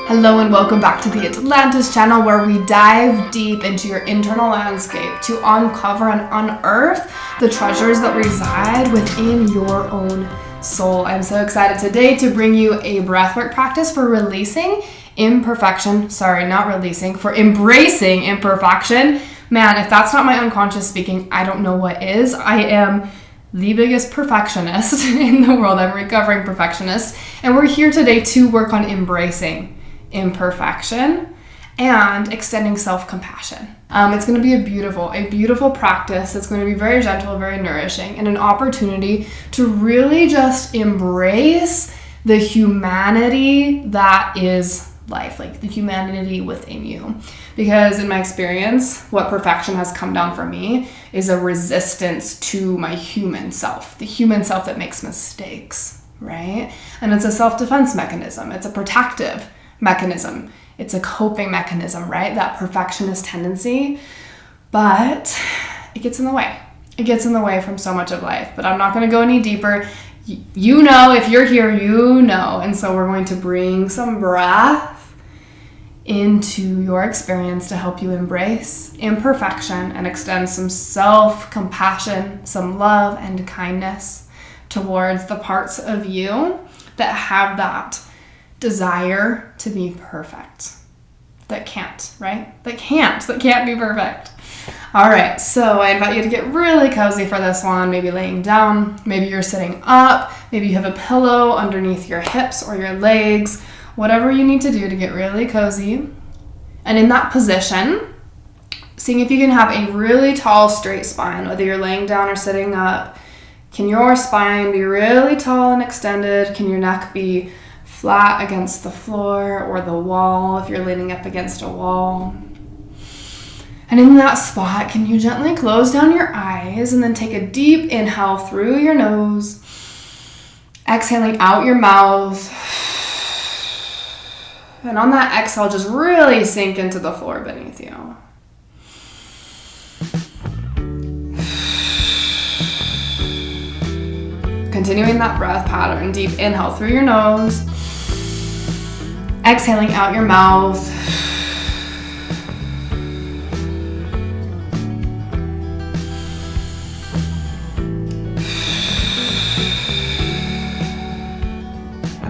Hello and welcome back to the Atlantis channel, where we dive deep into your internal landscape to uncover and unearth the treasures that reside within your own soul. I'm so excited today to bring you a breathwork practice for releasing imperfection. Sorry, not releasing, for embracing imperfection. Man, if that's not my unconscious speaking, I don't know what is. I am the biggest perfectionist in the world. I'm a recovering perfectionist. And we're here today to work on embracing imperfection and extending self-compassion. It's going to be a beautiful practice. It's going to be very gentle, very nourishing, and an opportunity to really just embrace the humanity that is life, like the humanity within you. Because in my experience, what perfection has come down for me is a resistance to my human self, the human self that makes mistakes, right? And it's a self-defense mechanism. It's a protective mechanism. It's a coping mechanism, right? That perfectionist tendency, but it gets in the way. It gets in the way from so much of life, but I'm not going to go any deeper. You know, if you're here, you know. And so we're going to bring some breath into your experience to help you embrace imperfection and extend some self-compassion, some love and kindness towards the parts of you that have that desire to be perfect. That can't, right? That can't be perfect. All right, so I invite you to get really cozy for this one, maybe laying down, maybe you're sitting up, maybe you have a pillow underneath your hips or your legs, whatever you need to do to get really cozy. And in that position, seeing if you can have a really tall, straight spine, whether you're laying down or sitting up. Can your spine be really tall and extended? Can your neck be flat against the floor or the wall if you're leaning up against a wall? And in that spot, can you gently close down your eyes and then take a deep inhale through your nose, exhaling out your mouth. And on that exhale, just really sink into the floor beneath you. Continuing that breath pattern, deep inhale through your nose, exhaling out your mouth.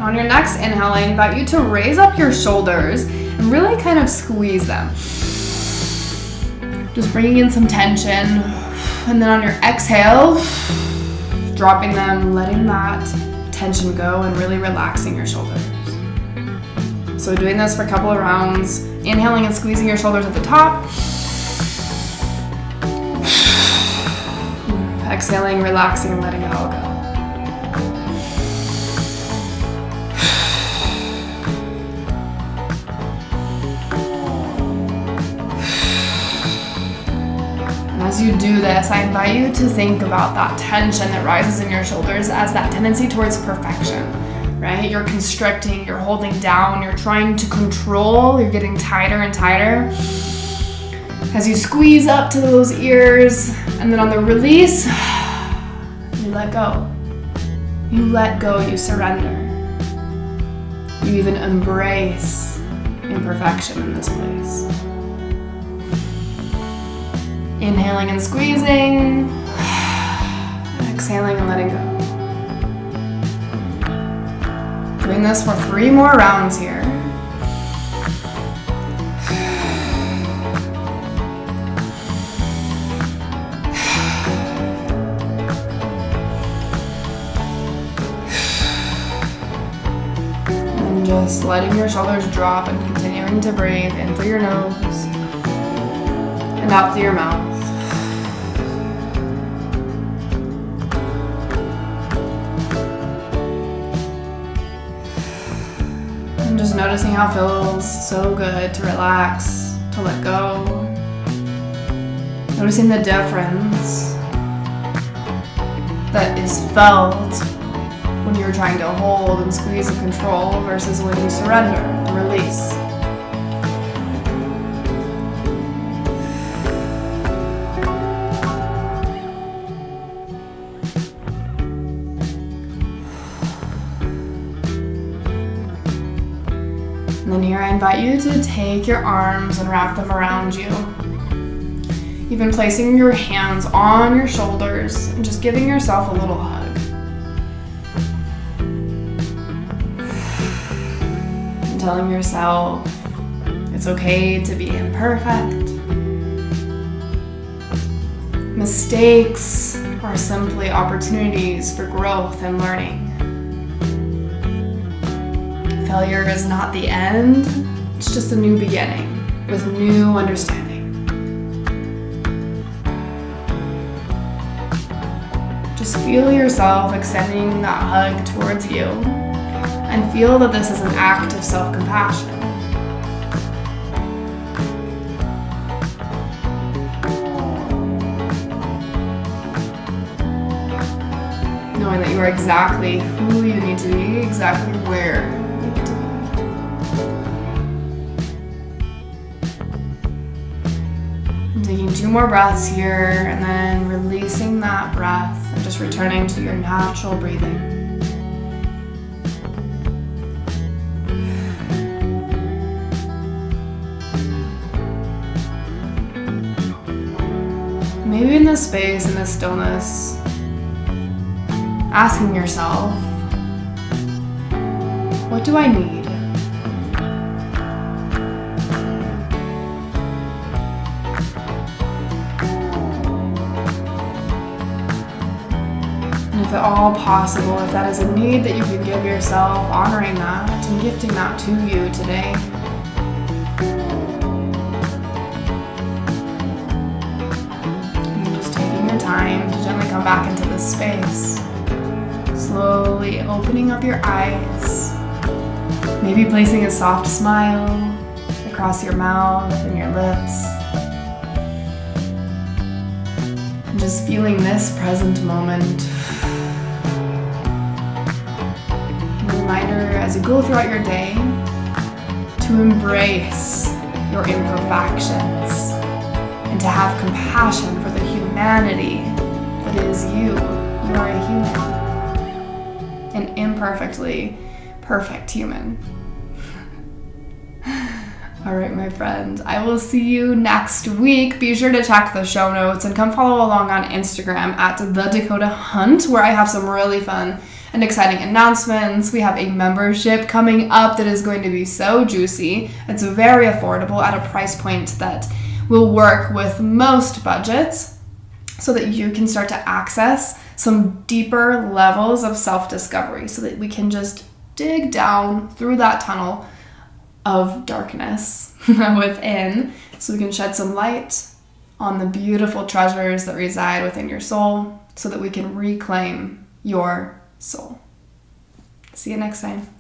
On your next inhale, I invite you to raise up your shoulders and really kind of squeeze them. Just bringing in some tension. And then on your exhale, dropping them, letting that tension go and really relaxing your shoulders. So doing this for a couple of rounds, inhaling and squeezing your shoulders at the top. Exhaling, relaxing, and letting it all go. As you do this, I invite you to think about that tension that rises in your shoulders as that tendency towards perfection, right? You're constricting, you're holding down, you're trying to control, you're getting tighter and tighter. As you squeeze up to those ears, and then on the release, you let go. You let go, you surrender. You even embrace imperfection in this place. Inhaling and squeezing, exhaling and letting go. Doing this for 3 more rounds here. And just letting your shoulders drop and continuing to breathe in through your nose and out through your mouth. And just noticing how it feels so good to relax, to let go. Noticing the difference that is felt when you're trying to hold and squeeze and control versus when you surrender and release. And then here I invite you to take your arms and wrap them around you. Even placing your hands on your shoulders and just giving yourself a little hug. And telling yourself it's okay to be imperfect. Mistakes are simply opportunities for growth and learning. Failure is not the end, it's just a new beginning with new understanding. Just feel yourself extending that hug towards you and feel that this is an act of self-compassion. Knowing that you are exactly who you need to be, exactly where you need to be. And taking 2 more breaths here, and then releasing that breath and just returning to your natural breathing. Maybe in this space, in this stillness, asking yourself, what do I need? And if at all possible, if that is a need that you can give yourself, honoring that and gifting that to you today. And just taking your time to gently come back into this space. Slowly opening up your eyes, maybe placing a soft smile across your mouth and your lips, and just feeling this present moment. A reminder as you go throughout your day to embrace your imperfections and to have compassion for the humanity that is you. You are a human. An imperfectly perfect human. All right, my friend, I will see you next week. Be sure to check the show notes and come follow along on Instagram at The Dakota Hunt, where I have some really fun and exciting announcements. We have a membership coming up that is going to be so juicy. It's very affordable at a price point that will work with most budgets so that you can start to access some deeper levels of self-discovery so that we can just dig down through that tunnel of darkness within so we can shed some light on the beautiful treasures that reside within your soul so that we can reclaim your soul. See you next time.